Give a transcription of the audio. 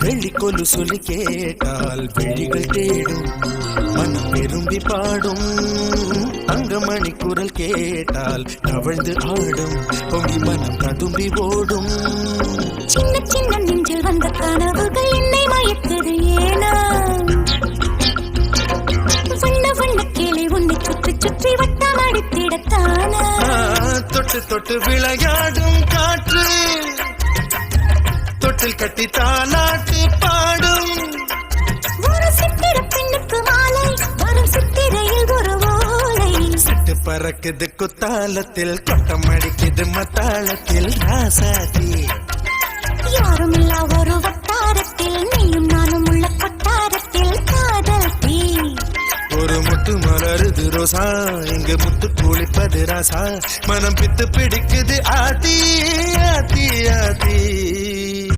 வெள்ளிக்கொலு சொல்லி கேட்டால் விழிகள் தேடும் மனம் விரும்பி பாடும் தங்கமணி குரல் கேட்டால் தவழ்ந்து ஆடும் பொங்கி மனம் ததும்பி ஓடும் சின்ன சின்ன நெஞ்சில் வந்த கனவுகள் என்னை மயக்குது ஏனா வண்ண வண்ண கிளி உன்னை சுற்றி சுற்றி வட்டம் அடித்திடத்தானா தொட்டு தொட்டு விளையாடும் காற்று தொட்டில் கட்டி தாலாட்டு பாடும் ஒரு சித்திர பெண்ணுக்கு மாலை வரும் சித்திரையில் ஒரு ஓலை சிட்டு பறக்குது குத்தாலத்தில் கொட்டம் அடிக்குது மத்தாளத்தில் ராசாதி யாரும் இல்லா ஒரு வட்டாரத்தில் நீயும் நானும் உள்ள கொட்டாரத்தில் காதல் தீ ஒரு முட்டு மலருது ரோசா இங்கு முத்து குளிப்பது ராசா மனம் பித்து பிடிக்குது ஆதி ஆதி ஆதி